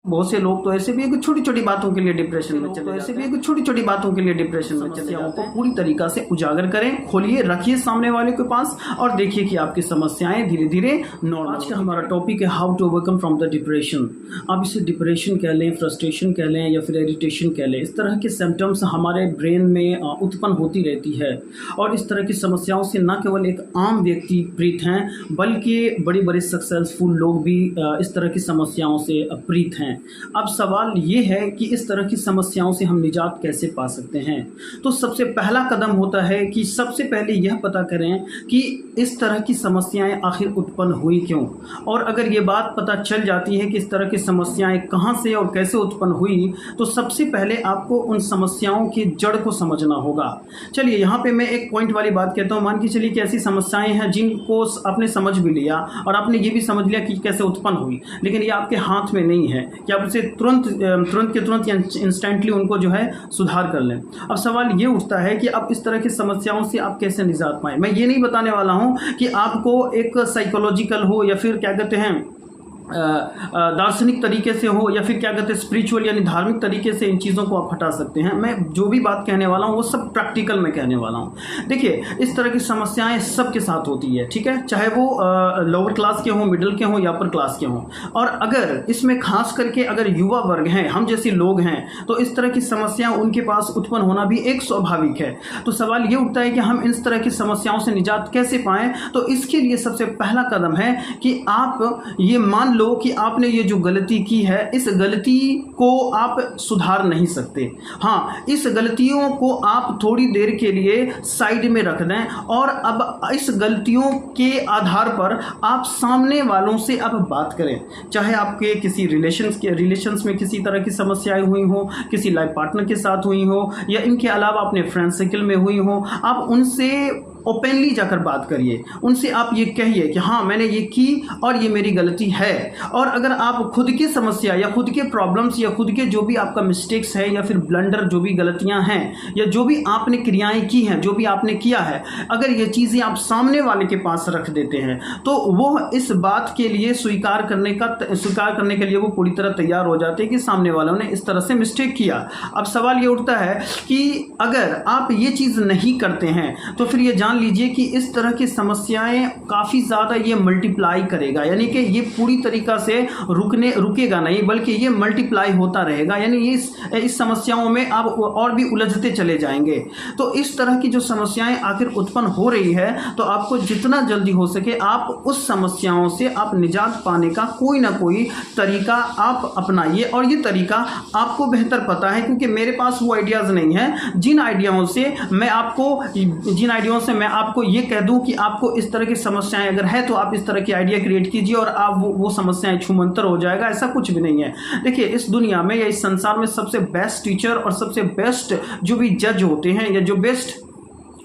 बहुत से लोग तो ऐसे भी है कि छोटी छोटी बातों के लिए डिप्रेशन में चले ऐसे भी है कि छोटी छोटी बातों के लिए डिप्रेशन में चले जाते हैं। पूरी तरीका से उजागर करें, खोलिए, रखिए सामने वाले के पास और देखिए कि आपकी समस्याएं धीरे धीरे नॉर्मल। आज का हमारा टॉपिक है how to overcome from the depression. आप इसे डिप्रेशन कह लें, फ्रस्ट्रेशन कह लें या फिर इरिटेशन कह लें, इस तरह के सिम्टम्स हमारे ब्रेन में उत्पन्न होती रहती है और इस तरह की समस्याओं से न केवल एक आम व्यक्ति पीड़ित हैं बल्कि बड़े बड़े सक्सेसफुल लोग भी इस तरह की समस्याओं से पीड़ित हैं। अब सवाल ये है कि इस तरह की समस्याओं से हम निजात कैसे पा सकते हैं। तो सबसे पहला कदम होता है कि सबसे पहले यह पता करें कि इस तरह की समस्याएं आखिर उत्पन्न हुई क्यों, और अगर ये बात पता चल जाती है कि इस तरह की समस्याएं कहां से और कैसे उत्पन्न हुई, तो सबसे पहले आपको उन समस्याओं की जड़ को समझना होगा। चलिए यहाँ पे मैं एक पॉइंट वाली बात कहता हूँ। मान के चलिए कि ऐसी समस्याएं हैं जिनको आपने समझ भी लिया और आपने ये भी समझ लिया कि कैसे उत्पन्न हुई, लेकिन ये आपके हाथ में नहीं है कि आप उसे तुरंत या इंस्टेंटली उनको जो है सुधार कर लें। अब सवाल ये उठता है कि अब इस तरह की समस्याओं से आप कैसे निजात पाएं। मैं ये नहीं बताने वाला हूं कि आपको एक साइकोलॉजिकल हो या फिर क्या कहते हैं दार्शनिक तरीके से हो या फिर क्या कहते हैं स्पिरिचुअल यानी धार्मिक तरीके से इन चीज़ों को आप हटा सकते हैं। मैं जो भी बात कहने वाला हूँ वो सब प्रैक्टिकल में कहने वाला हूँ। देखिए, इस तरह की समस्याएं सबके साथ होती है, ठीक है, चाहे वो लोअर क्लास के हों, मिडिल के हों या अपर क्लास के हों। और अगर इसमें खास करके अगर युवा वर्ग हैं, हम जैसे लोग हैं, तो इस तरह की समस्याएं उनके पास उत्पन्न होना भी एक स्वाभाविक है। तो सवाल ये उठता है कि हम इस तरह की समस्याओं से निजात कैसे पाएं। तो इसके लिए सबसे पहला कदम है कि आप ये मान लो कि आपने ये जो गलती की है, इस गलती को आप सुधार नहीं सकते। हाँ, इस गलतियों को आप थोड़ी देर के लिए साइड में रख दें और अब इस गलतियों के आधार पर आप सामने वालों से अब बात करें। चाहे आपके किसी रिलेशंस में किसी तरह की समस्याएं हुई हो, किसी लाइफ पार्टनर के साथ हुई हो या इनके अलावा अपने फ्रेंड सर्कल में हुई हो, आप उनसे ओपनली जाकर बात करिए। उनसे आप ये कहिए कि हाँ, मैंने ये की और ये मेरी गलती है। और अगर आप खुद की समस्या या खुद के प्रॉब्लम्स या खुद के जो भी आपका मिस्टेक्स है या फिर ब्लंडर जो भी गलतियां हैं या जो भी आपने क्रियाएं की हैं, जो भी आपने किया है, अगर ये चीज़ें आप सामने वाले के पास रख देते हैं तो वो इस बात के लिए स्वीकार करने के लिए वो पूरी तरह तैयार हो जाते हैं कि सामने वालों ने इस तरह से मिस्टेक किया। अब सवाल ये उठता है कि अगर आप ये चीज़ नहीं करते हैं तो फिर ये जान लीजिए कि इस तरह की समस्याएं काफ़ी ज़्यादा ये मल्टीप्लाई करेगा, यानी कि ये पूरी तरीक़ा से रुकेगा नहीं बल्कि ये मल्टीप्लाई होता रहेगा। यानी इस समस्याओं में आप और भी उलझते चले जाएंगे। तो इस तरह की जो समस्याएं आखिर उत्पन्न हो रही है, तो आपको जितना जल्दी हो सके आप उस समस्याओं से आप निजात पाने का कोई ना कोई तरीका आप अपनाइए। और ये तरीका आपको बेहतर पता है, क्योंकि मेरे पास वो आइडियाज़ नहीं है जिन आइडियाओं से मैं आपको ये कह दूं कि आपको इस तरह की समस्याएं अगर है तो आप इस तरह की आइडिया क्रिएट कीजिए और आप वो समस्याएं छूमंतर हो जाएगा। ऐसा कुछ भी नहीं है। देखिए, इस दुनिया में या इस संसार में सबसे बेस्ट टीचर और सबसे बेस्ट जो भी जज होते हैं या जो बेस्ट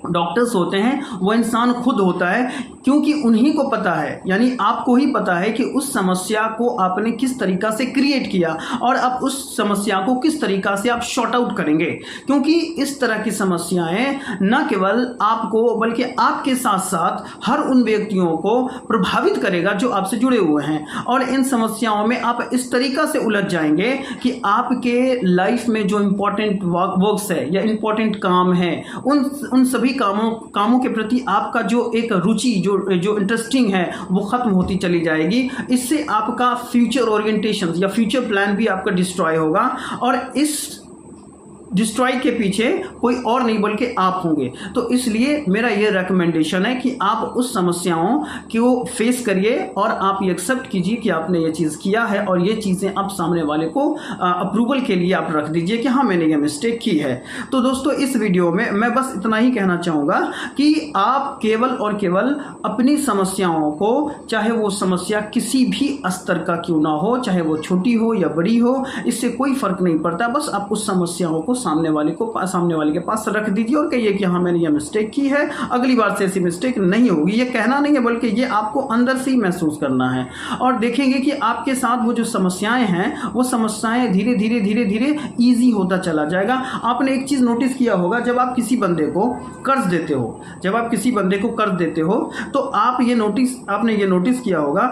डॉक्टर्स होते हैं, वो इंसान खुद होता है, क्योंकि उन्हीं को पता है, यानी आपको ही पता है कि उस समस्या को आपने किस तरीका से क्रिएट किया और अब उस समस्या को किस तरीका से आप शॉर्ट आउट करेंगे। क्योंकि इस तरह की समस्याएं न केवल आपको बल्कि आपके साथ साथ हर उन व्यक्तियों को प्रभावित करेगा जो आपसे जुड़े हुए हैं। और इन समस्याओं में आप इस तरीका से उलझ जाएंगे कि आपके लाइफ में जो इम्पोर्टेंट वर्क्स है या इम्पोर्टेंट काम है, उन सभी कामों के प्रति आपका जो एक रुचि जो इंटरेस्टिंग है वो खत्म होती चली जाएगी। इससे आपका फ्यूचर ओरिएंटेशन या फ्यूचर प्लान भी आपका डिस्ट्रॉय होगा और इस डिस्ट्रॉय के पीछे कोई और नहीं बल्कि आप होंगे। तो इसलिए मेरा ये रिकमेंडेशन है कि आप उस समस्याओं को फेस करिए और आप ये एक्सेप्ट कीजिए कि आपने ये चीज़ किया है और ये चीज़ें आप सामने वाले को अप्रूवल के लिए आप रख दीजिए कि हाँ, मैंने ये मिस्टेक की है। तो दोस्तों, इस वीडियो में मैं बस इतना ही कहना चाहूँगा कि आप केवल और केवल अपनी समस्याओं को, चाहे वो समस्या किसी भी स्तर का क्यों ना हो, चाहे वो छोटी हो या बड़ी हो, इससे कोई फर्क नहीं पड़ता। बस आप उस समस्याओं को सामने वाले के पास रख दीजिए और कहिए कि हाँ, मैंने ये मिस्टेक की है, अगली बार से ऐसी मिस्टेक नहीं होगी। ये कहना नहीं है बल्कि ये आपको अंदर से ही महसूस करना है। और देखेंगे कि आपके साथ वो जो समस्याएं हैं वो समस्याएं धीरे धीरे ईजी होता चला जाएगा। आपने एक चीज़ नोटिस किया होगा, जब आप किसी बंदे को कर्ज देते हो तो आपने ये नोटिस किया होगा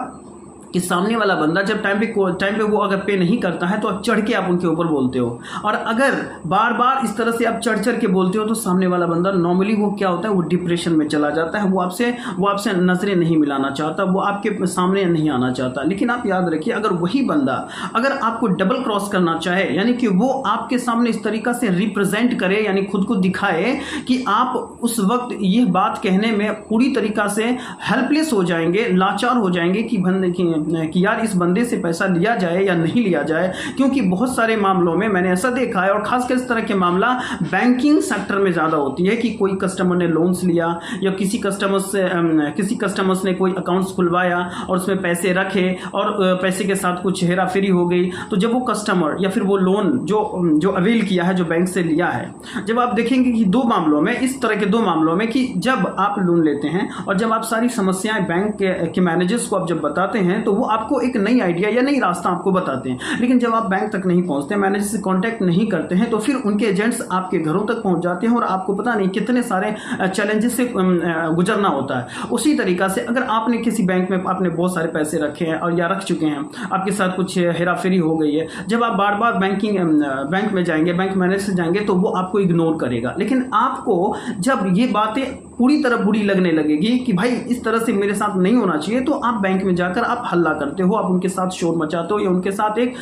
कि सामने वाला बंदा जब टाइम पे वो अगर पे नहीं करता है तो आप चढ़ के आप उनके ऊपर बोलते हो, और अगर बार बार इस तरह से आप चढ़ के बोलते हो तो सामने वाला बंदा नॉर्मली वो क्या होता है, वो डिप्रेशन में चला जाता है, वो आपसे नजरें नहीं मिलाना चाहता, वो आपके सामने नहीं आना चाहता। लेकिन आप याद रखिए, अगर वही बंदा अगर आपको डबल क्रॉस करना चाहे, यानी कि वो आपके सामने इस तरीका से रिप्रेजेंट करे, यानी खुद को दिखाए कि आप उस वक्त ये बात कहने में पूरी तरीका से हेल्पलेस हो जाएंगे, लाचार हो जाएंगे कि यार इस बंदे से पैसा लिया जाए या नहीं लिया जाए। क्योंकि बहुत सारे मामलों में मैंने ऐसा देखा है, और खासकर इस तरह के मामला बैंकिंग सेक्टर में ज़्यादा होती है कि कोई कस्टमर ने लोन्स लिया या किसी कस्टमर्स ने कोई अकाउंट्स खुलवाया और उसमें पैसे रखे और पैसे के साथ कुछ हेरा फेरी हो गई। तो जब वो कस्टमर या फिर वो लोन जो अवेल किया है, जो बैंक से लिया है, जब आप देखेंगे कि दो मामलों में, इस तरह के दो मामलों में, कि जब आप लोन लेते हैं और जब आप सारी समस्याएं बैंक के मैनेजर्स को आप जब बताते हैं तो वो आपको एक नई आइडिया या नई रास्ता आपको बताते हैं। लेकिन जब आप बैंक तक नहीं पहुंचते, मैनेजर से कांटेक्ट नहीं करते हैं, तो फिर उनके एजेंट्स आपके घरों तक पहुंच जाते हैं और आपको पता नहीं कितने सारे चैलेंजेस से गुजरना होता है। उसी तरीका से अगर आपने किसी बैंक में आपने बहुत सारे पैसे रखे हैं और या रख चुके हैं, आपके साथ कुछ हेराफेरी हो गई है, जब आप बार बार बैंक में जाएंगे, बैंक मैनेजर से जाएंगे, तो वो आपको इग्नोर करेगा। लेकिन आपको जब ये बातें पूरी तरह बुरी लगने लगेगी कि भाई इस तरह से मेरे साथ नहीं होना चाहिए, तो आप बैंक में जाकर आप हल्ला करते हो, आप उनके साथ शोर मचाते हो या उनके साथ एक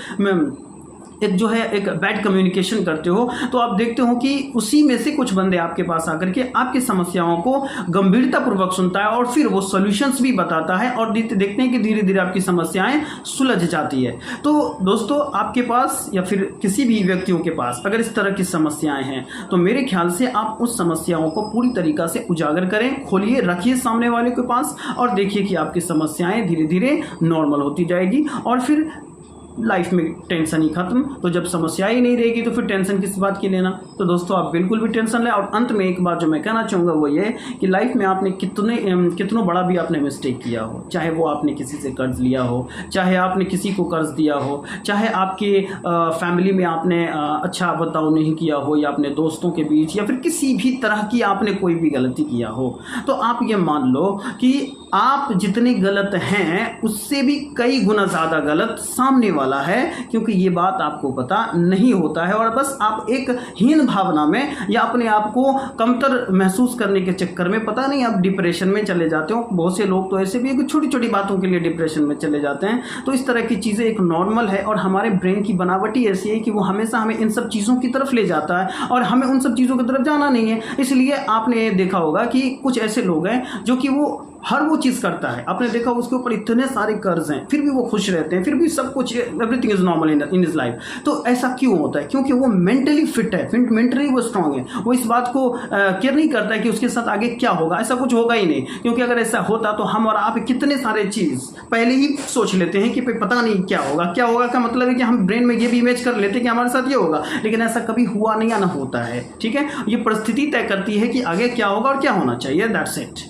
बैड कम्युनिकेशन करते हो। तो आप देखते हो कि उसी में से कुछ बंदे आपके पास आकर के आपकी समस्याओं को गंभीरतापूर्वक सुनता है और फिर वो सॉल्यूशंस भी बताता है, और देखते हैं कि धीरे धीरे आपकी समस्याएं सुलझ जाती है। तो दोस्तों, आपके पास या फिर किसी भी व्यक्तियों के पास अगर इस तरह की समस्याएं हैं तो मेरे ख्याल से आप उस समस्याओं को पूरी तरीका से उजागर करें, खोलिए, रखिए सामने वाले के पास, और देखिए कि आपकी समस्याएं धीरे धीरे नॉर्मल होती जाएगी और फिर लाइफ में टेंशन ही खत्म। तो जब समस्या ही नहीं रहेगी तो फिर टेंशन किस बात की लेना। तो दोस्तों, आप बिल्कुल भी टेंशन लें। और अंत में एक बात जो मैं कहना चाहूँगा वो ये कि लाइफ में आपने कितनों बड़ा भी आपने मिस्टेक किया हो, चाहे वो आपने किसी से कर्ज लिया हो, चाहे आपने किसी को कर्ज दिया हो, चाहे आपके फैमिली में आपने अच्छा बर्ताव नहीं किया हो, या अपने दोस्तों के बीच, या फिर किसी भी तरह की आपने कोई भी गलती किया हो, तो आप ये मान लो कि आप जितने गलत हैं उससे भी कई गुना ज़्यादा गलत सामने वाला है, क्योंकि ये बात आपको पता नहीं होता है और बस आप एक हीन भावना में या अपने आप को कमतर महसूस करने के चक्कर में पता नहीं आप डिप्रेशन में चले जाते हो। बहुत से लोग तो ऐसे भी है कि छोटी छोटी बातों के लिए डिप्रेशन में चले जाते हैं। तो इस तरह की चीज़ें एक नॉर्मल है, और हमारे ब्रेन की बनावट ही ऐसी है कि वो हमेशा हमें इन सब चीज़ों की तरफ ले जाता है और हमें उन सब चीज़ों की तरफ जाना नहीं है। इसलिए आपने देखा होगा कि कुछ ऐसे लोग हैं जो कि वो हर वो चीज़ करता है, आपने देखा उसके ऊपर इतने सारे कर्ज हैं, फिर भी वो खुश रहते हैं, फिर भी सब कुछ, everything is normal in his life. तो ऐसा क्यों होता है? क्योंकि वो मेंटली फिट है, मेंटली वो स्ट्रांग है, वो इस बात को केयर नहीं करता है कि उसके साथ आगे क्या होगा। ऐसा कुछ होगा ही नहीं, क्योंकि अगर ऐसा होता तो हम और आप कितने सारे चीज़ पहले ही सोच लेते हैं कि पता नहीं क्या होगा का मतलब है कि हम ब्रेन में ये भी इमेज कर लेते हैं कि हमारे साथ ये होगा, लेकिन ऐसा कभी हुआ नहीं या ना होता है। ठीक है, ये परिस्थिति तय करती है कि आगे क्या होगा और क्या होना चाहिए। That's it.